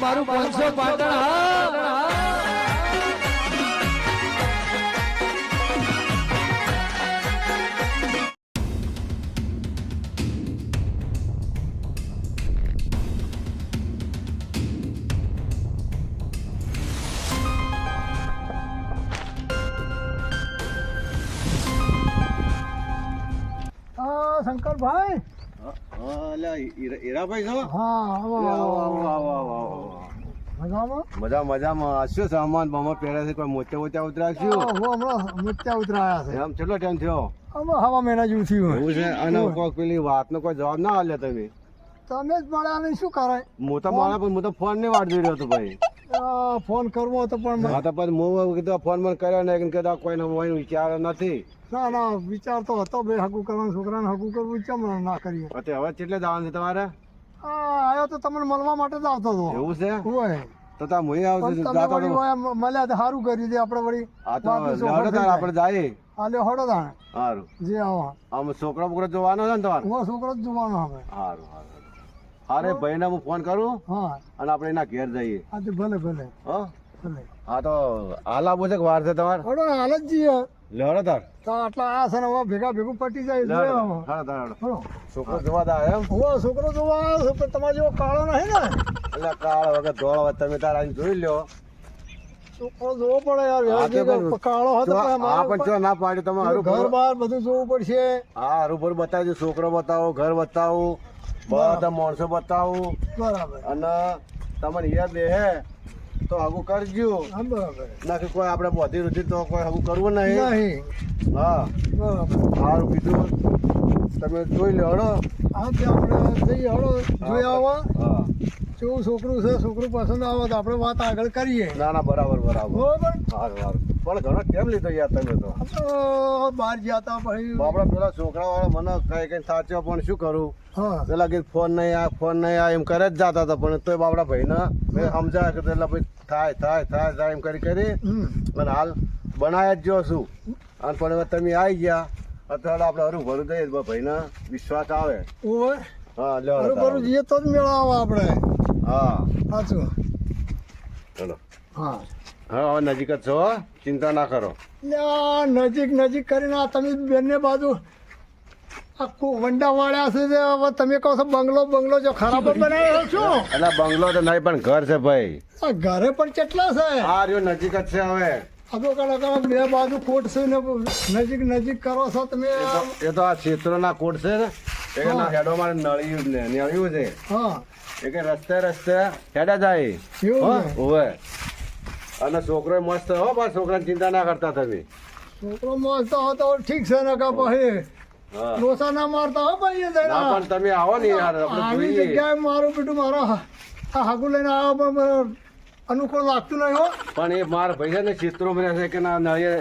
મારું 500 પાટણ હા શંકરભાઈ હીરાભાઈ છો? મજામાં મજામાં. શું સામાન બામાં પહેર્યા છે? કોઈ મોચા ઉતરાખ્યું? મોત્યા ઉતરાયા છે. એમ કેટલો ટાઈમ થયો? હવા મહિના જેવું થયું. એવું છે? અને કોઈક પેલી વાતનો કોઈ જવાબ ના આલ્યો તમે? તમે જ મળ્યા નહીં, શું કરાય? હું તો મળ્યા પણ હું તો ફોન ની વાટ જોઈ રહ્યો હતો ભાઈ. ફોન કરવો હતો પણ હા તો પછી હું કીધું ફોન મને કર્યો ને કીધું કોઈને વિચાર નથી. ના વિચાર તો હતો ભાઈ, હગું કરવાનું, છોકરાને હગું કરવું ચમ ના કરીએ. હવે કેટલે જવાનું છે તમારે? આવ્યો તો તમને મળવા માટે જ આવતો હતો. એવું છે? હોય તો તા હું આવતો મળ્યા તો સારું કર્યું છે આપણે વળી. આપડે જાય. હાલે હડો તાણે સારું. જે આવો આમ છોકરો બોકરો જોવાનો છે ને તમારે? હું છોકરો જ જોવાનો હવે. સારું સારું. અરે ભાઈ ને હું ફોન કરું હા અને આપણે એના ઘેર જઈએ. હા તો ભલે ભલે હા ભલે. હા તો હાલ આવું છે કે વાર છે તમારે? હડો ને હાલ જ જઈએ. લેવડો તાર તો આટલા આ છે ને હવે ભેગું પટી જાય. છોકરો જોવા દા એમ? છોકરો જોવા આવ્યો છે પણ તમારે જેવો કાળો નહીં ને. એટલે કાળ વગર ધોળ તમે તાર આવીને જોઈ લ્યો. છોકરો જોવો પડે યાર. કાળો હતો હા પણ ચો ના પાડ્યું તમે? હારું ઘર બહાર બધું જોવું પડશે. હા હારું ભરું બતાવજો. છોકરો બતાવો, ઘર બતાવો, બધા માણસો બતાવો. બરાબર. અને તમને યાદ હે તો હગું કરજો. બરાબર. નાખી કોઈ આપણે બધી રૂચી તો કોઈ હગું કરવું નહીં. હા બરાબર. સારું કીધું. તમે જોઈ લો હળો. હા તે આપણે જઈએ હળો જોઈ આવો. હા કેવું છોકરું છે, છોકરું પસંદ આવે તો આપણે વાત આગળ કરીએ. ના બરાબર બરાબર. સારું સારું. પણ ઘણો કેમ લીધો યાર તમે તો? બહાર ગયા હતા પછી આપડે પેલા છોકરા વાળા મને કઈ સાચો પણ શું કરું? હા પેલા કે ફોન નહીં આ એમ કરે જ જતા હતા પણ તોય બાપડા ભાઈ ને સમજાય કે એટલે ભાઈ થાય એમ કરી અને હાલ બનાય જ જો છું. અને પણ હવે તમે આવી ગયા અત્યારે આપણે હરું ભરું દઈએ ભાઈ ને વિશ્વાસ આવે. હા લ્યો બરોબર જઈએ તો જ મેળાવે આપણે. હા સાચું. ચલો. હા હા હવે નજીક જ છો, ચિંતા ના કરો. નજીક કરીને આ તમે બંને બાજુ આખું વંડા વાળ્યા છે. હવે તમે કહો છો બંગલો જો ખરાબ બનાવ્યો છો. એટલે બંગલો તો નહીં પણ ઘર છે ભાઈ. ઘરે પણ કેટલા છે? હા રહ્યો નજીક જ છે. હવે બે બાજુ કોટ છે ને નજીક કરો છો તમે. એ તો આ ક્ષેત્રોના કોડ છે ને એના હેડો મારે નળિયું છે. હા એ કે રસ્તે હેડા જાય. હોવે. અને છોકરો મસ્ત હો બા, છોકરાની ચિંતા ના કરતા તમે. છોકરો મસ્ત હતો ઠીક છે ને કા પછી ડોસા ના મારતા હો ભાઈ. પણ તમે આવો ને યાર આપણે જોઈએ. જગ્યાએ મારું બેટું મારા હાગુ લઈને આવો પણ અનુકૂળ લાગતું નહીં હો. પણ એ મારા ભાઈ છે ને ચિત્રો મને છે કે ના નળિયે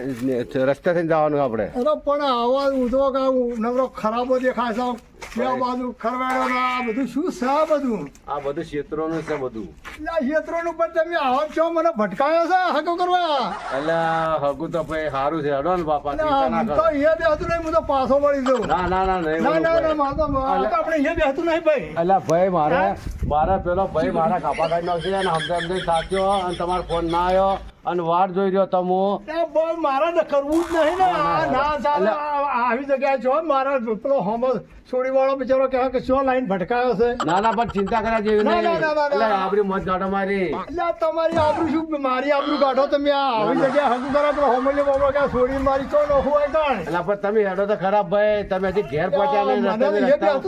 રસ્તે થઈને જવાનું આપણે. અરે પણ આવા ઉધો કે નવરો ખરાબો દેખાય છે. બે બાજુ ખરવાડો આ બધું શું છે? આ બધું ક્ષેત્રોનું છે બધું. ક્ષેત્રોનું પણ તમે આવો છો મને ભટકાયો છે હગો કરવા. એટલે હગું તો ભાઈ સારું છે. હડો ને બાપા તો એ બેહતું નહીં, હું તો પાછો વળી જાઉં. ના નહીં. આપણે એ બેહતું નહીં ભાઈ. એટલે ભાઈ મારા પેલો ભાઈ મારા કાપા કાઢી નાખશે અને સમજાય સાચો અને તમારો ફોન ના આવ્યો અને વાર જોઈ રહ્યો તમે. મારા કરવું જ નહીં ને. ના ચાલે આવી જગ્યાએ છો. મારા પેલો હોમો છોડી વાળો બિચારો કહે કે શું લાઈન ભટકાયો છે. ના પણ ચિંતા કર્યા જેવી નહીં. આપડી મત ગાડો મારી. એટલે તમારી આબરૂ શું? મારી આબરૂ કાઢો તમે. આવી જગ્યાએ હજુ કરો પેલો હોમલ્યો બાબા કે છોડી મારી તો ન હોય કાણ. એટલે પણ તમે હેડો તો ખરાબ ભાઈ. તમે હજી ઘેર પહોંચ્યા નહીં.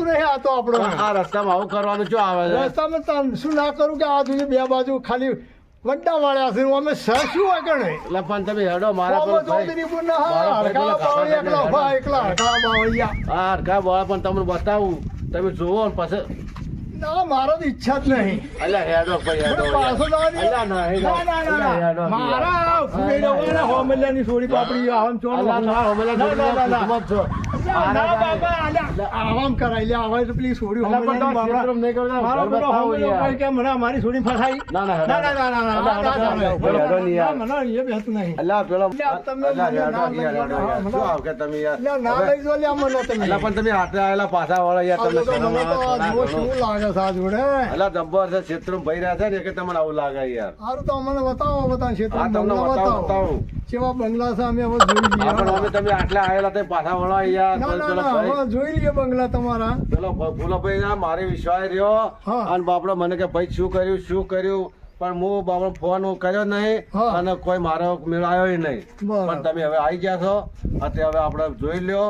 નહીં આ તો આપડે આ રસ્તામાં આવું કરવાનું શું આવે છે? રસ્તામાં શું ના કરું કે આ જોઈએ બે બાજુ ખાલી વड्डा વાળ્યા છે. અમે શું હોય કણે? એટલે પણ તમે હેડો મારા હરકા બોળા પણ તમને બતાવું તમે જોવો ને પછી. ના મારો તો ઈચ્છા જ નહીં. એટલે હેડો ભાઈ હેડો. મારા હોમલ્યાની છોડી પાપડી છો ના બાપા અલ્યા આવામ કરાય લે આવા તો પેલી છોડી અલા, પણ હમણાં તો બાપડા. ક્ષેત્રમાં નહીં કરતા. મારો ઘર પેલો બતાવો હમણાં યાર. કોઈ કે મને મારી છોડી ફસાઈ ના, ના, ના ના ના ના ના ના ચાલે. ભાઈ, હેડો નહીં યાર. ના, મને એ બેસતું નહીં અલા, પેલો અલ્યા, તમે અલા, મને હેડો ના યાર, લઈ હેડો યાર. જાઓ. શું આવ કે તમે યાર? અલ્યા, ના લઈ જો લ્યા મને તમે અલા, પણ તમે હાથે આવેલા પાછા વાળા યાર, આ તમને લોકો શરમ મને તો આવે? આ જુઓ શું લાગે છે આ જોડે અલા, જબ્બર છે, ક્ષેત્રમાં ભાઈ રહ્યા છે ને કે તમને આવું લાગે યાર. સારું તો અમને બતાવો ક્ષેત્ર હા, તમને બતાવું. કેવા બંગલા છે અમે હવે જોઈ લઈએ હા, પણ હવે તમે આટલા આવેલા તે પાછા વળો યાર. ના ના પેલો ના ભાઈ, હવે જોઈ લઈએ બંગલા તમારા પેલો ભૂલો ભાઈ ના મારે વિશ્વાસ રહ્યો. હા. અને બાપડો મને કે ભાઈ શું કર્યું પણ હું બાપડો ફોન કર્યો નહીં હા. અને કોઈ મારો મેળાયો નહીં. બરાબર. પણ તમે હવે આવી ગયા છો અત્યારે હવે આપણે જોઈ લ્યો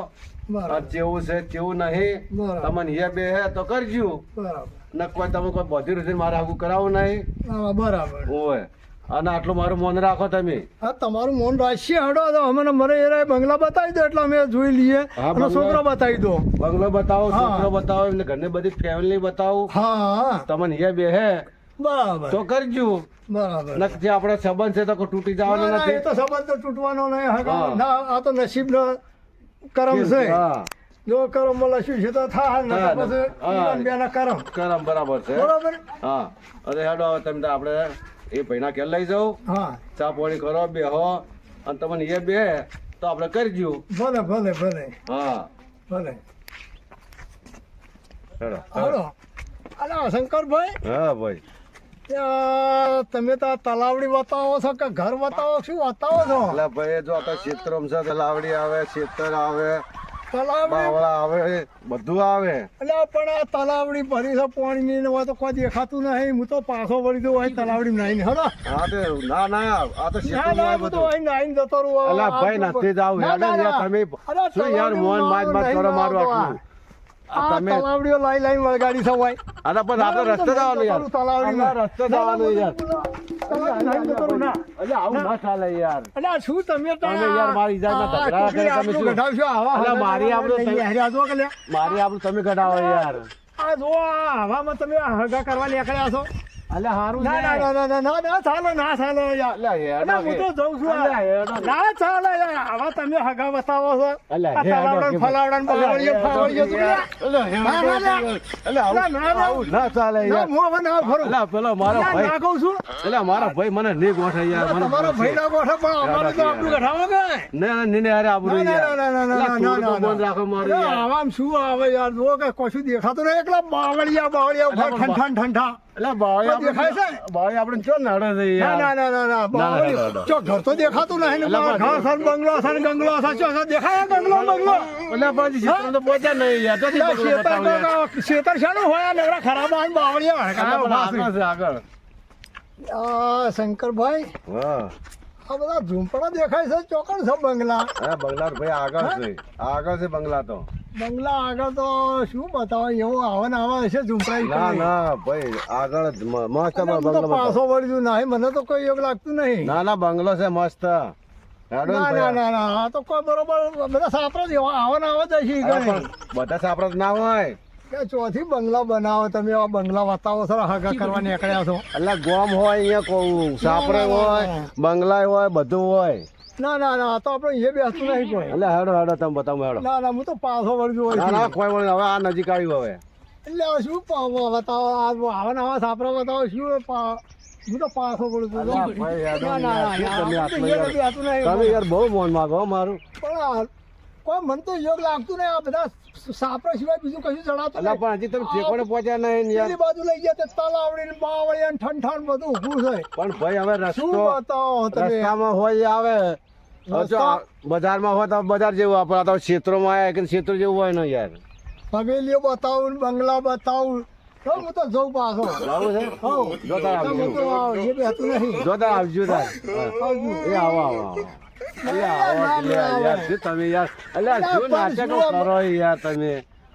બરાબર આ જેવું છે તેવું નહીં. બરાબર. તમને એ બે હે તો કરજો બરાબર ને કોઈ તમે કોઈ બધી રીતે મારે આગું કરાવવું નહીં. હા, બરાબર ઓય અને આટલું મારું મન રાખો તમે. હા તમારું મૌન રાખીએ હડો તો અમને મરે એ બંગલા બતાવી દો એટલે અમે જોઈ લઈએ હા, અને બંગલા. છોકરા બતાવી દો બંગલો બતાવો, હા. છોકરો બતાવો, એમને ઘરની બધી ફેમિલી બતાવું. હા હા તમને એ બે હે બરાબર તો કરજો. બરાબર નક જે આપણો સંબંધ છે તો કોઈ તૂટી ના, જવાનો ના, એ નથી. તો સંબંધ તો તૂટવાનો નહીં હગા. હા. ના આ તો નસીબ કરમ છે હા, જો કરમ લખ્યું છે તો થાય ને હા, પછી હા. ઈવન બેના કરમ કરમ બરાબર છે. બરાબર હા, અરે હેડો હવે તમે તો આપણે એ ભાઈના ઘેર લઈ જાઓ, હા ચા પાણી કરો, બેહો અને તમને એ બે તો આપણે કરજો. ભલે ભલે ભલે હા, ભલે હેડો. હાલો અલા શંકરભાઈ હા ભાઈ, તમે તો આ તલાવડી બતાવો છો કે ઘર બતાવો શું બતાવો છો એટલે ભાઈ જો આ તો ક્ષેત્રમાં છે, લાવડી આવે, ખેતર આવે, તલાવડી બાવળા આવે, બધું આવે. એટલે પણ આ તલાવડી ભરી છે પાણી ની હોય તો કોઈ દેખાતું નહીં હું તો પાછો વળી દઉં હોય તલાવડી નાઈને હલો હા તે ના ના આ તો ના ક્ષેત્રમાં ના આવે હું તો બધું. અહીં નાઈને જતો રહું અલા ભાઈ નથી જાવ ના, હેડો ના, યાર ના. તમે અરે શું યાર તલાવડીનું મોન માજ માજ નહીં કરો મારું આવતો આટલું. આ તમે તલાવડીઓ લાઈ લાઈ વળગાડી છે હોય અલા પણ આપણે રસ્તે જવાનું યાર. અલા, રસ્તે જવાનું યાર. તલાવડી નાઈને જતો રહું ના અલા આવું ના ચાલે યાર. એટલે આ શું તમે તમે યાર મારી જાતના ઝઘડા કરે તમે શું? ગઢાવશો આવા અલા, મારી આબરૂ નહીં, તમે- હેર્યા જો કે લે. મારી આપણું તમે ઘટાવો યાર. આ જો આ હવામાં તમે હગા કરવા નીકળ્યા છો અલા હારું ના ના ના ના ના ના ચાલો ના ચાલો યાર અલા હેડો અલા, હું તો કે. જઉં છું અલા હેડો કે. ના ચાલે યાર આવા તમે હગા બતાવો છો અલા આ હેડો તલાવડન કે. ફલાવડન બાવળીએ ફાવળીએ શું લે? અલા હેડો ના, ના, ના. કે. અલા આવું- ના, ના. આવું ના ચાલે ના યાર. હું હવે ના ફરું અલા પેલો મારો ના, ભાઈ ના કહું છું અલા મારો ભાઈ મને નહીં ગોઠે યાર. મને તમારો ગોઠે. ભાઈ ના ગોઠે પણ અમારે તો આપણું ગઢાવો કે ના ના ને અરે આબરૂ ના, યાર. ના, ના, ના, અલા, ના, થોડું ના, તો ના, બંધ રાખો મારું અરે, યાર. આવામાં શું આવે યાર જો કે કશું દેખાતું નહીં એકલા બાવળિયા બાવળિયા ઉપર અલા, પણ ઠંઠા ઠંઠા અલા બાળી કોઈ દેખાય છે? બાળી આપણે ચો નડે છે ના યાર. ના ના ના ના ના, બાવળિયું. ના. જો ઘર તો દેખાતું નહીં ને અલા, બાર પણ- ઘર છે ને બંગલો છે ને ગંગલો છે ચો છે દેખાય બંગલો બંગલો અલા પછી ચિત્ર તો પહોંચ્યા નહીં યાર. તો અલા, થી બતાવું યાર. શેતર શાનું હોય આ નવરા ખરાબ આ બાવળિયા અલા, પણ આગળ છે આગળ. આ શંકરભાઈ હા આ બધા ઝૂંપડા દેખાય છે ચોકણ છે બંગલા હા બંગલા તો ભાઈ આગળ છે. આગળ છે બંગલા તો. બંગલા આગળ તો શું બતાવે એવું આવા ને આવા હશે ઝૂંપડા ઈ ના કઈ. ના ભાઈ આગળ જ મસ્ત અને હું તો બંગલો પાછો બતાવો. વળ્યું નહીં મને તો કોઈ એવું લાગતું નહીં ના ના બંગલો છે મસ્ત. હેડો ને ના ના ભાઈ. ના ના આ તો કોઈ બરોબર બધા સાપરા જ એવા આવા ને આવા જ હશે ઈ અલા, કઈ. પણ બધા સાપડા તો ના હોય. કે ચોથી બંગલા બનાવો તમે આ બંગલા બતાવો છો હગા કરવા નીકળ્યા છો એટલે ગોમ હોય અહીંયા કહું સાપરે ના, ના, હોય ના. બંગલા હોય બધું હોય. ના ના ના આ તો આપણે એ બેસતું નહીં કોઈ એટલે હેડો હેડો તમે બતાવો હેડો. ના ના હું તો પાછો વળ્યું ના ના હોય કોઈ વળી હવે આ નજીક આવ્યું હવે. એટલે આ શું બતાવો આવા ને આવા સાપરા બતાવો શું હું તો પાછો વળું છું અલા, ભાઈ, હેડો ના ના ના યાર, ના, શું તમે આ તો આટલું એ યાર? બેસતું નહીં. તમે યાર બહુ મોન માગો હો મારું. પણ આ કોઈ મને તો યોગ લાગતું નહીં આ બધા સાપરા સિવાય બીજું કશું જણાતું અલા નહીં પણ હજી તમે ઠેકોડે પહોંચ્યા નહીં ને યાર. પેલી બાજુ લઈ ગયા તે તલાવડી ને બાવળી ને ઠંઠા ને બધું ઊભું છે પણ ભાઈ હવે શું રસ્તો બતાવો તમે રસ્તામાં હોય એ આવે. હવે જો આ બજારમાં હોય તો બજાર જેવું આપણે આ તો ક્ષેત્રોમાં આવ્યા કે ક્ષેત્ર જેવું હોય ને યાર. હવેલીઓ બતાવું ને બંગલા બતાવું તો હું તો જઉં પાછો આવું છે હોવ. જો તાર તો આવજો. હું તો એ બેસતું નહીં જો તાર આવજો તાર. હા. આવજો. એ આવો આવો આવો. અલ્યા આવો યાર શું તમે યાર અલ્યા અલ્યા, શું પણ નાટકો શું કરો યાર તમે.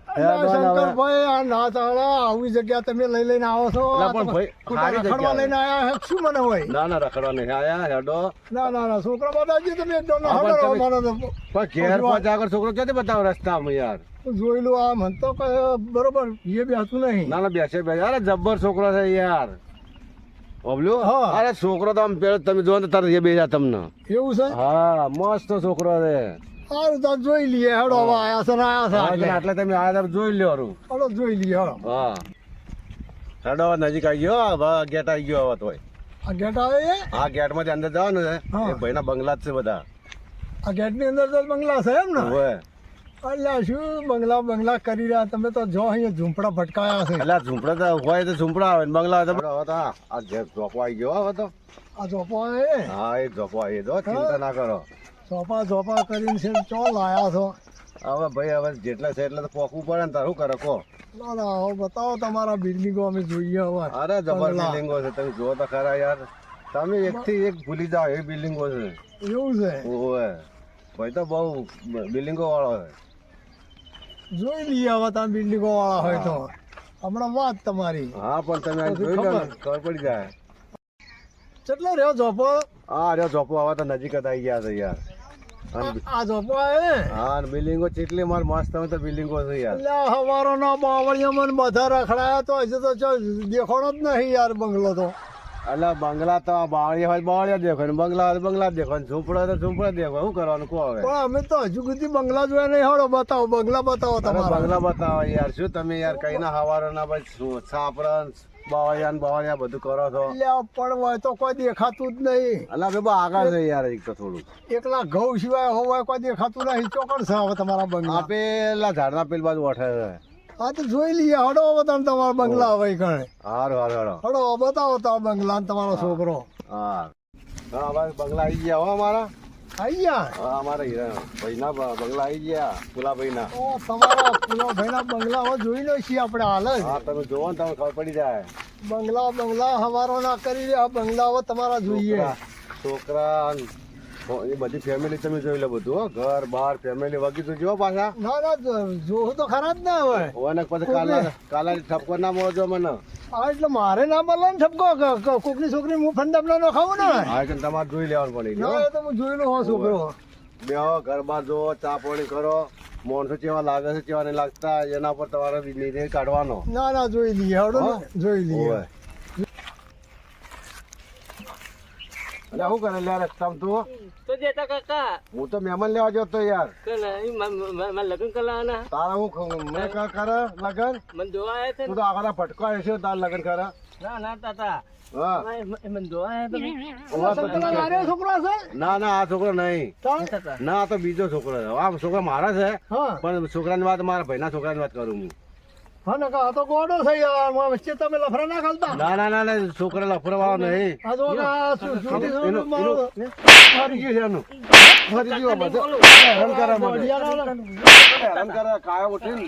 અલા, હેડો ને હવે. શંકરભાઈ આ ના ચાલે આવી જગ્યા તમે લઈને આવો છો અલા, આ પણ તો ભાઈ, ખોટા સારી રખડવા જગ્યા લઈને આયા છે શું મને હોય ના ના રખડવા નહીં આયા હેડો. ના ના ના છોકરા બતાવજો તમે એકદમ હા, પણ હડો તમે- મારો તો પણ ઘેર પહોંચ આગળ છોકરો ક્યાંથી બતાવો રસ્તામાં યાર. જોઈ લો આ મને તો કઈ બરોબર એ બેસતું નહીં ના ના બેસે બેસે અરે જબ્બર છોકરો છે યાર. ઓબલ્યું હા. અરે છોકરો તો આમ પેલો તમે જોવો ને તરત એ બેજા તમને. એવું છે હા મસ્ત છોકરો છે. સારું તો જોઈ લઈએ હેડો હવે આયા છે ને આયા છે એટલે આટલે તમે આયા તમે જોઈ લ્યો હારું. હેડો જોઈ લઈએ હેડો હા હેડો હવે નજીક આવી ગયો હવે ગેટ આવી ગયો હવે તોય આ ગેટ આવે છે આ ગેટ માંથી અંદર જવાનું છે હા. એ ભાઈના બંગલા જ છે બધા આ ગેટ ની અંદર તો બંગલા છે એમ ને ઓવે. અલ્યા શું બંગલા કરી રહ્યા તમે તો જો અહીંયા ઝૂંપડા ભટકાયા છે એટલે આ ઝૂંપડા તો હોય તો ઝૂંપડા આવે ને બંગલા હોય તો હવે તો આ ઘેર ઝોપો આવી ગયો હવે તો આ ઝોપા એ હા એ ઝોપો આવી ગયો ચિંતા ના કરો ઝોપા કરીને છે ચો લાયા છો હવે ભાઈ હવે જેટલા છે એટલે તો પોકવું પડે ને તારું કરે કો ના ના હવે બતાવો તમારા બિલ્ડિંગો અમે જોઈએ હવે અરે જબર બંગલા. બિલ્ડિંગો છે તમે જુઓ તો ખરા યાર તમે એક થી એક ભૂલી જાઓ એ બિલ્ડિંગો છે એવું છે ઓવે ભાઈ તો બહુ બિલ્ડિંગો વાળો છે જોઈ લઈએ હવે તમે બિલ્ડિંગો વાળા હોય તો હમણાં વાત તમારી હા પણ તમે આ જોઈ લો ને, ખબર પડી જાય કેટલો રહ્યો ઝોપો હા અરે ઝોપો આવા તો નજીક જ આવી ગયા છે યાર અને આ ઝોપો આવે હા અને બિલ્ડિંગો કેટલી માર મસ્ત તમે તો બિલ્ડિંગો છે યાર એટલે હવારો ના બાવળિયા મને બધા રખડાયા તો હજુ તો દેખાણો જ નહીં યાર બંગલો તો એટલે બંગલા તો બાવળિયા હોય બાવળિયા દેખો ને બંગલા હોય તો બંગલા દેખો ને ઝૂંપડા તો ઝૂંપડા દેખો શું કરવાનું કહો હવે પણ અમે તો હજુ સુધી બંગલા જોયા નહીં હળો બતાવો બંગલા બતાવો અરે તમારા બંગલા બતાવો યાર શું તમે યાર કઈ ના હવારો ના ભાઈ છાપરા બાવળિયા ને બાવળિયા બધું કરો છો એટલે આ પણ હોય તો કોઈ દેખાતું જ નહીં એટલે આપણે બહુ આગળ છે યાર એક તો થોડું એકલા ઘઉં સિવાય હોય કોઈ દેખાતું નહીં ચોકડ છે હવે તમારા આ બંગલા પેલા ઝાડના પેલ બાજુ ઓઠે છે હા તો જોઈ લઈએ હડો હવે તમે તમારા બંગલા હવે કણે હારું હારું હારો હડો બતાવો તમારા બંગલા ને તમારો છોકરો હા હા ભાઈ બંગલા આવી ગયા હો અમારા આઈ ગયા હા અમારા હીરા ભાઈના બંગલા આવી ગયા પુલા ભાઈના ઓ તમારા પેલો ભાઈના બંગલા હવે જોઈ લો છીએ આપણે હાલ જ હા તમે જોવો ને તમે ખબર પડી જાય બંગલા હવારો ના કરી રહ્યા બંગલા હવે તમારા જોઈએ છોકરા એ બધી ફેમિલી તમે જોઈ લો બધું હો ઘર બાર ફેમિલી વગી તો જો પાછા ના ના જોવું તો ખરા જ ના હોય ઓને પછી કાલા ઠપકો ના મળજો મને હા એટલે મારે ના મળે ને ઠપકો કોકની છોકરી હું ફંદાપલા નો ખાવું ને હા કે તમારે જોઈ લેવાનું પડી ના એ તો હું જોઈ લો હો છોકરો બેહો ઘર બાર જોવો ચા પાણી કરો માણસો કેવા લાગે છે કેવા નહીં લાગતા એના પર તમારે નિર્ણય કાઢવાનો ના ના જોઈ લઈએ હડો ને જોઈ લઈએ ઓવે. એટલે શું કરે લે રસ્તામાં તું તો જેતા કાકા હું તો મહેમાન લેવા જતો યાર મારા લગ્ન કરાવવાના તારા હું મેં કરે લગન મને જોવા આવ્યા છે તું તો આગળ ફટકો આવ્યો છે તાર લગન કરે ના ના તાતા હા મને જોવા આવ્યા ઓવા તો પેલા નાનો છોકરો છે ના ના આ છોકરો નહીં તમે ના આ તો બીજો છોકરો છે આ છોકરા મારા છે હા પણ છોકરાની વાત મારા ભાઈના છોકરાની વાત કરું હું હા ને આ તો ગોડો છે યાર વચ્ચે તમે લફરા ના ખાલતા ના ના ના ના છોકરા લફરવા નહીં આ તો આ છોટી એનું- મારો ફરી ગયું છે એનું ફરી ગયું બધું હેરાન કરે મને હેરાન કરે કાયો ઉઠીને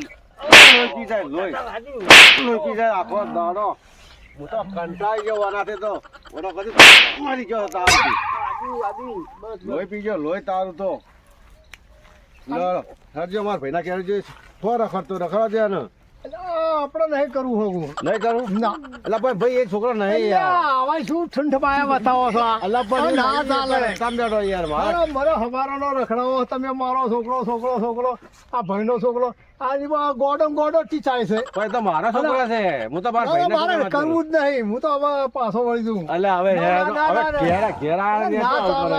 લોહી પી જાય લોહી પી જાય આખો દાડો હું તો કંટાળી ગયો આનાથી તો ઓનો કદી મરી ગયો તારથી લોહી પી ગયો લોહી તારું તો હરજો માર ભાઈના ઘેર જઈશ થો રખડતો રખડવા દે ને આપણે નહીં કરવું હોવું નહીં કરું ના એટલે ભાઈ એ છોકરો નહીં યાર આવા શું ઠંડ પાયા બતાવો છો અલ્લા પણ ના ચાલે સમજાડો યાર મારે મારો હવારોનો રખડાવો તમે મારો છોકરો આ ભાઈનો છોકરો આ ગોડો ટીચાય છે ભાઈ તો મારા છોકરા છે હું તો મારા ભાઈના મારે છોકરા કરવું જ નહીં હું તો હવે પાછો વળી દઉં એટલે હવે ના, ના, ના, ના. ઘેરા ના ચાલે.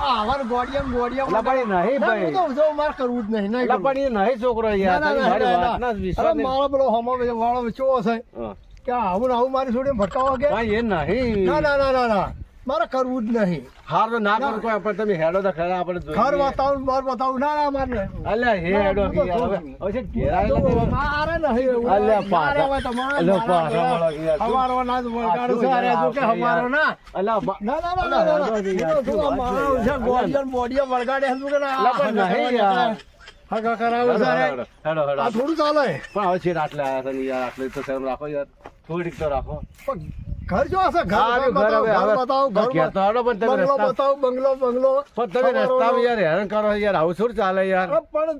આવા ગોડિયા એટલે પણ એ નહીં ભાઈ મારે કરવું જ નહીં એટલે પણ એ નહીં છોકરો યાર ના, ના, તમે મારી ના, ના. વાતના જ અરે વિશ્વાસ નહીં. મારો પેલો હમો વાળો ચેવો છે હા. કે આવું ને આવું મારી જોડે ભટકાવો કે ભાઈ એ નહીં ના ના ના ના ના મારે કરવું જ નહીં હાર તો ના કરું કોઈ પણ તમે હેડો તો ખરા આપણે જોઈએ. ઘર બતાવું બાર બતાવું ના ના મારે નહીં. અલ્યા હેડો ના, કે યાર હવે હવે છે ઘેરા એટલે તમે- મારે નહીં એવું. અલ્યા પાછા. મારે હવે તમારે અલ્યા મારા પાછા ઘરે વળો યાર. હવારો ના જ વળગાડું છે. અરે જો કે હવારો ના. અલ્યા બા- ના, ના, ના, ના, ના, ના. અલ્યા, એ તો શું આ માણસ છે, ગોળિયા ને બોડિયા વળગાડે છે, શું કે ના, અલ્યા, પણ નહીં યાર. હગા કરાવું છે, અરે. હેડો, હેડો, હેડો. આ થોડું ચાલે પણ હવે છે આટલે આયા છે ને યાર આટલે તો શરમ રાખો યાર થોડીક તો રાખો પણ ઘર જો હશે ઘર હા, બતાવો, ઘર હવે- ઘર હવે બતાવો, ઘર ઘેર તો હેડો પણ તમે બંગલો રસ્તા- બતાવો, બંગલો પણ તમે રસ્તામાં યાર હેરાન કરો છો યાર આવું થોડું ચાલે યાર અરે પણ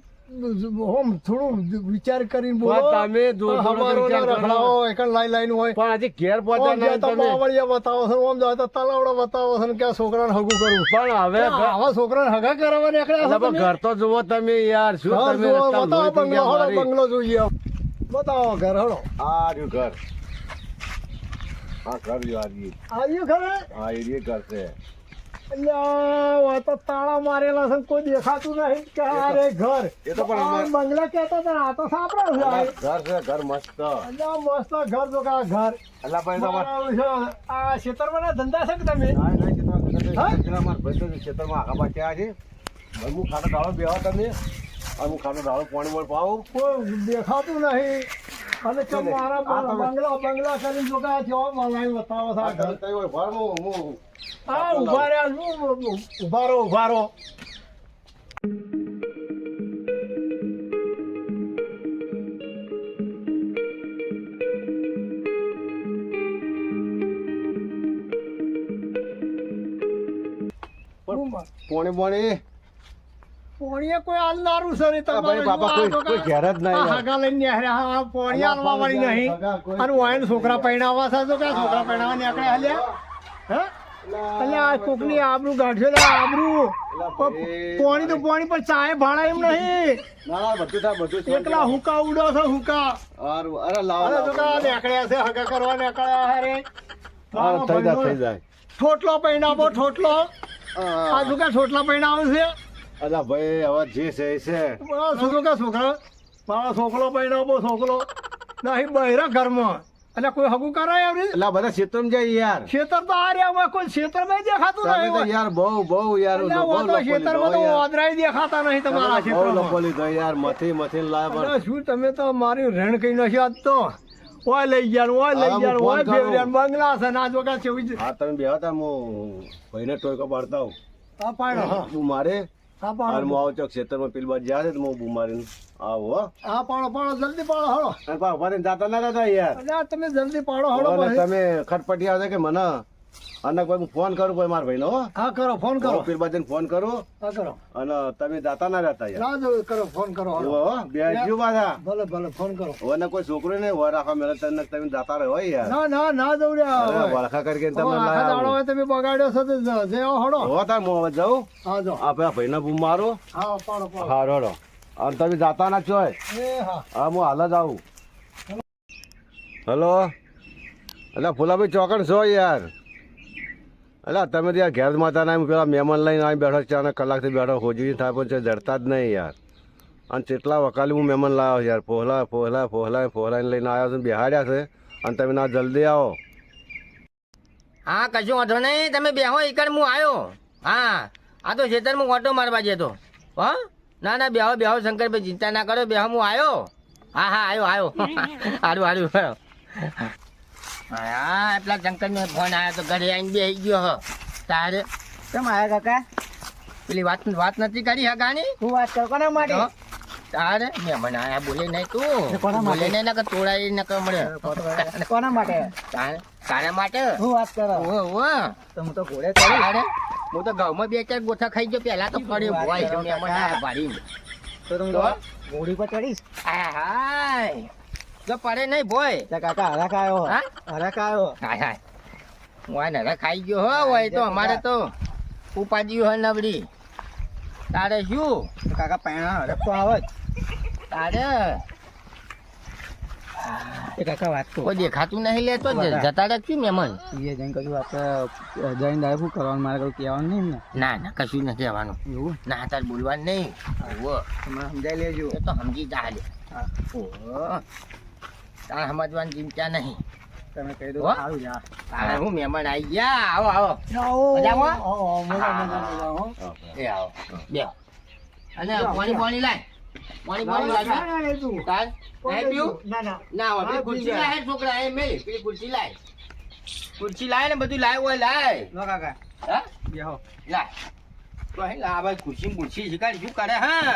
ઓમ થોડું વિચાર કરીને બોલો. પણ તમે જો- થોડો હવારો વિચાર ના કરો. રખડાવો, એકણ લાઈન હોય પણ હજી ઘેર પહોંચ્યા ઓમ નહીં જતા તમે બાવળિયા બતાવો છો, ઓમ જતા તલાવડા બતાવો છો ને કે આ છોકરાને હગું કરવું. પણ હવે ઘર- આવા છોકરાને હગા કરવા નીકળ્યા છો અલા, પણ તમે? ઘર તો જુઓ તમે યાર શું ઘર તમે જુઓ, રસ્તામાં બતાવો લોહી પી ગયા બંગલો, હળો, મારી. બંગલો જોઈએ. બતાવો ઘર હળો. આ રહ્યું ઘર આ ઘર રહ્યું આ રહ્યું. આવ્યું ખરે? હા એ રહ્યું ઘર છે અલ્યા હવે તો તાળા મારેલા છે કોઈ દેખાતું નહીં કે અરે ઘર એ તો પણ આ બંગલા કહેતા હતા આ તો સાંભળો છે ઘર છે ઘર મસ્ત. અલ્યા મસ્ત ઘર તો કા ઘર અલા ભાઈ તો અમાર- બરાબર છે. આ ખેતરમાં ધંધા છે કે તમે ના, ના, ખેતરમાં ભાઈ તો ખેતરમાં આખા પાછા છે. ભાઈ હું ખાટો ડાળો બેહો તમે અને હું ખાટો ડાળો પાણી વળ પાવું. કોઈ દેખાતું નહીં અને કે મારા બંગલા કરીને જો કે કેવા બનાવી બતાવો છે આ ઘર તઈ હોય ભર હું હા ઉભા રહ્યા ઉભા રહો પોણી પોણીએ કોઈ હાલનારું છે નહીં ભાઈ બાપા કોઈ ઘેર જ નહીં. હાગા લઈને નીકળ્યા હા પોણી હાલવા વાળી નહીં અને વાયન છોકરા પૈણાવા છે તો કે છોકરા પૈણાવા નીકળે હાલ્યા હે એટલે આ કોકની આબરૂ ગાંઠ્યો લે આબરૂ પોણી તો પોણી પર ચાય ભાડા એમ નહીં ના બધું થાય બધું થાય. એકલા હુકા ઉડો છે હુકા અરે લાવો અરે તો કા નીકળ્યા છે હગા કરવા નીકળ્યા હારે થઈ જાય થઈ જાય. ઠોટલો પૈણાવો ઠોટલો આ શું કે ઠોટલા પૈણાવે છે અલા ભાઈ હવે જે છે એ છે. છોકરા મારો છોકરો પૈણાવો છોકરો નહીં બહેરા ઘરમાં એટલે કોઈ હગું કરાય એમ અલા બધા ક્ષેત્રમાં જાય યાર. ખેતર તો આ રહ્યા હોય કોઈ ખેતરમાં દેખાતું તમે નહીં તો હોય. યાર બહુ યાર એટલે બહુ આ તો ખેતરમાં તો વાદળાય દેખાતા નહીં તમારા બહુ ખેતરમાં લોકો લીધો યાર મથી લાયા અરે શું તમે તો મારી રેણ કઈ નથી આજ તો ઓય લઈ ગયા ઓય લઈ હા, ગયા હું ઓય ફોન કરું. ફેવરિયા બંગલા છે ના જો કે ચેવી હા તમે બેહો તા હું ભાઈને ટોયકો પાડતા હું. આ પાડો હા હું મારે આ અને પાડો હું આવું ચોક ક્ષેત્રમાં પેલી બાજુ જાય તો હું બુમારીને આવું હો. આ પાડો જલ્દી પાડો હળો અને પાછા ઉભા રહીને જાતા ના રહેતા યાર. એટલે આ તમે જલ્દી પાડો હળો અને પછી. તમે ખટપટી આવે કે મને અને કોઈ હું ફોન કરું કોઈ મારા ભાઈનો હો. હા કરો ફોન કરો પીર બાજુને ફોન કરું હા કરો અને તમે જાતા ના રહેતા યાર. ના જો કરો ફોન કરો હળો એવો હો, બે જીવ પાછા. ભલે ફોન કરો હવે કોઈ છોકરો નહીં હોય રાખવા મેળે તને તમે જાતા રહો યાર. ના દৌડ્યા અરે વળખા કરીને તમને આખા લાયા દાડો હોય તમે બગાડ્યો છે તો જે હળો હો તાર હું હવે જાઉં હા જો આ પેલા ભાઈને બૂમ મારું. હા પાડો હા રોડો અને તમે જાતા ના છો એ હા હા હું હાલ જ આવું. હલો એટલે ફુલાભાઈ ચોકણ છો યાર. એટલે તમે ત્યાં ઘેર માતા ના પેલા મહેમાન લઈને આવી બેઠો ચાર કલાકથી બેઠો ખોજી થાય પણ છે જડતા જ નહીં યાર. અને કેટલા વકાલે હું મહેમાન લાવ્યો યાર ફોહલાઈને લઈને આવ્યો છું બેહાડ્યા છે અને તમે ના જલ્દી આવો. હા કશું વાંધો નહીં તમે બેહો એકડ હું આવ્યો હા આ તો ખેતરમાં ઓટો મારવા જતો હા ના બેહો શંકરભાઈ ચિંતા ના કરો બેહો હું આવ્યો હા આવ્યો સારું હા એટલા શંકરનો ફોન આવ્યો તો ઘરે આવીને બેસી ગયો હ તારે કેમ આયા કાકા પેલી વાત નથી કરી હગાની હું વાત કરો કોના માટે તારે મહેમાન આયા બોલે નહીં તું બોલે નહીં નકર તોડાઈ નકર મળે કોના માટે તારા માટે હું વાત કરો ઓ તો હું તો ઘોડે ચડી અરે હું તો ઘઉંમાં બે ચાર ગોથા ખાઈ ગયો પેલા તો ફરી ભોય છે મહેમાન આયા ભારી તો તું ઘોડી પર ચડીશ હાય જો પડે નહીં ભોય તો કાકા હરખ આવ્યો હા? હરખ આવ્યો હાય હું નરે ખાઈ ગયો હો હોય તો અમારે તો ઉપાજી હોય નબળી તારે શું તો કાકા પૈણા હરખ તો આવે જ તારે એ કાકા વાત તો કોઈ દેખાતું નહીં લેતો જતા રાખશું મહેમાન એ જઈને કહ્યું આપણે જઈને ડાયરેક્ટ શું કરવાનું મારે કહ્યું કહેવાનું નહીં ને ના કશું નથી આવવાનું એવું ના તાર બોલવાનું નહીં ઓહો તમે સમજાઈ લેજો એ તો સમજી જા લે ઓહો તાર સમજવાની ચિંતા નહીં તમે કહી દો હો? સારું જા તારે હું મહેમાન આવી ગયા આવો આવો મજામાં? મજા હો એ આવો બેહો અને પાણી લાય પાણી લાય તાર નહીં પીવું ના ના હવે પેલી ખુરશી લાય છોકરા એ મેલી પેલી ખુરશી લાય ને બધું લાય હોય લાય નો કાકા હા બેહો લાય તો અહીં લા ભાઈ ખુરશી શીખાડ શું કરે હા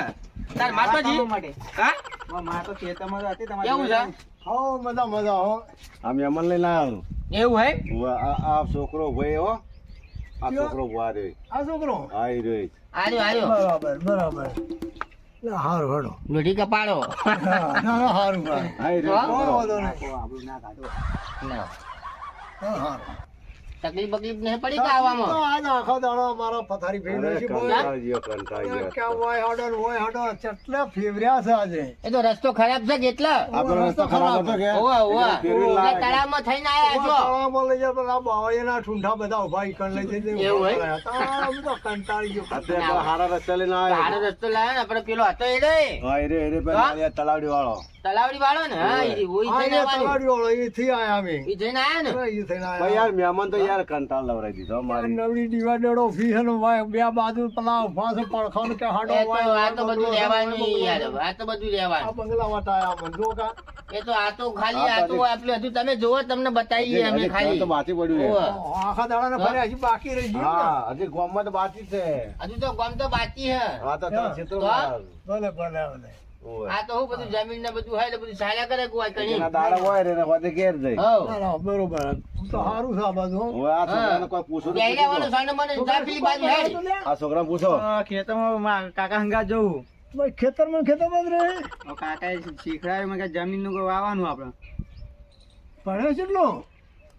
તાર માતાજી માટે હા મારે તો ખેતરમાં જ હતી કેવું છે હો મજા હો આ મહેમાન લઈને આવ્યો. એવું હે આ છોકરો ભાઈ હો આ છોકરો ભવા રહ્યો આ છોકરો આવી રહ્યો. આર્યો બરાબર હારું હડો લોઢી કપાળો ના હારું આવી રહ્યો. વાંધો નહીં આપણું ના કાઢો ના હારું તકલીફ બકલીફ નહીં પડી કે તો આવવામાં આજ આખો દાડો અમારો પથારી ફેરવ્યો છે બોલ. ક્યાં હોય હડો ને હોય હડો ચટલા ફેવર્યા છે આજે. એ તો રસ્તો ખરાબ છે કે એટલે આપણો રસ્તો ખરાબ હતો કે ઓવા ઓવા ફેરવી લાવે. તળાવમાં થઈને આયા છો તળાવમાં લઈ જાય પેલા બાવળીના ઠૂંઠા બધા ઉભા ઈકણ લઈ જઈ એવું હોય? અમે તો કંટાળી ગયો. અત્યારે હારા રસ્તે લઈને આવ્યો. સારો રસ્તો લાવ્યો ને આપણે પેલો હતો એ રે હા, એ રે પેલા અહીંયા તલાવડી વાળો. તલાવડી વાળો ને હા ઈ ઓઈ આ થઈને અહીંયા આવવાનું. તલાવડી વાળો અહીંથી આયા અમે. ઈ થઈને આયા ને અહીં થઈને આયા. ભાઈ યાર મહેમાન તો યાર કંટાળ લવરાઈ દીધો આ મારી. નવડી ડિવાઈડર ઓફિસ અને બે બાજુ પેલા ઉભા છે પડખાનું કે હાડો એ તો હોય, આ તો બધું બંગલો રહેવાનું હોય, યાર બંગલો. આ તો બધું આ રહેવાનું બંગલામાં ટાયા મંદો કા. એ તો આ તો ખાલી આ તો આપણે હજુ તમે જોવો તમને બતાવીએ અમે હજી ખાલી તો બાકી પડ્યું છે. ઓવા. આખા દાડાને ફર્યા હજી બાકી રહી ગયું ને. હા, હજી ગામમાં તો બાકી છે. હજુ તો ગામ તો બાકી હે હા, તો તમે ક્ષેત્રો તો? ભલે ભલે ભલે. ઓય. આ તો હું બધું જમીન ને બધું હોય એટલે બધું સારા કરે કોઈ કરી એના દાડા હોય રે ને હોદે ઘેર જઈ. હવ ના, ના, બરોબર તો સારું છે આ બાજુ હો. ઓય, આ છોકરાને કોઈ પૂછો તો પહેલા પૂછી વાળો લો. સાનો મને જા પેલી બાજુ હેડ આ છોકરાને પૂછો. ખેતરમાં કાકા હંગા જવું ભાઈ ખેતરમાં જ રહે. કાકાએ શીખડાવ્યું મેં કે જમીન નું વાવવાનું આપણે ભણે કેટલો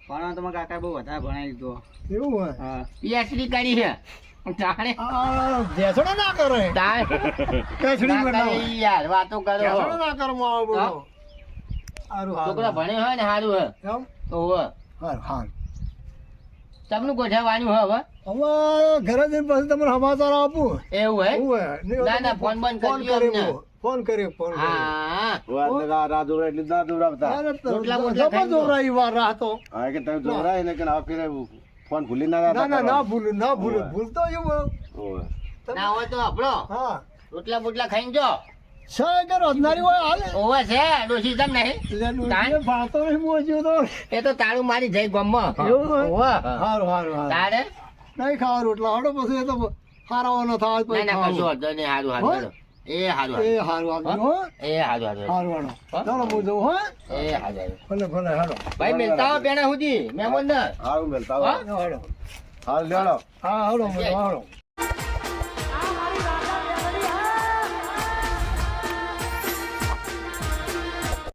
પણ તમારા કાકાએ બહુ વધારે ભણાવી દીધો એવું હોય. હા પીએચડી કરી છે જાણે આ ભેંસડો ના કરે. તાણ કેસડી ના બનાવો. કરે યાર વાતો કરો ભેંસડો ના કરવામાં આવે બોલો. હા? સારું છોકરા સારું. ભણે હોય ને સારું હે એમ? ઓવે સારું સારું. તમને ગોઠવવાનું હે હવે હવે ઘરે જઈને પછી તમને સમાચાર આપું. એવું હે એવું હોય. નહીં ના, ના, ફોન બંધ ફોન કરજો અમને. કર્યો ફોન કર્યો ફોન કર્યો. હા ઓય, આ તો આ રાહ જોવરાય એટલી જ ના જોવરાવતા. અરે તો રોટલા બોટલા ખાઈ જબરદસ્ત જોવરાઈ વાર રાહતો. હા, કે તમે જોવરાય ને કે આ ફેરે ફોન ભૂલી ના ના જતા ના ના કરો. ભૂલું ના ભૂલું ઓવે. ભૂલતો એવું. ઓય. ના હોય તો આપણો હા રોટલા બોટલા ખાઈને જો છે કે રોજનારી હોય હાલે. ઓવે છે ડોશી તમ નહીં એટલે તાણ? ડોશીએ ભાળતો નહીં મોજ્યો તો. એ તો તાળું મારી જઈ ગમમાં એવું હોય? ઓવે હારું હારું હારું. તારે નહીં ખાવા રોટલા હાડો પછી એ તો હારાવાનો થાય ના ના પછી કશું ખાવું. વાંધો નહીં હારું હો? હારું એ હારું એ હારું હારું આપજો હો. એ હારું હારું હારું હારું. હો? ચાલો હું જઉં હો. એ હારું ભલે ભલે હાડો. ભાઈ મિલતા હો પેણા સુધી મહેમાન ને હારું મેલતા હા? હોય. હાડો. હારું લેવડો. હા હાડો હાડો.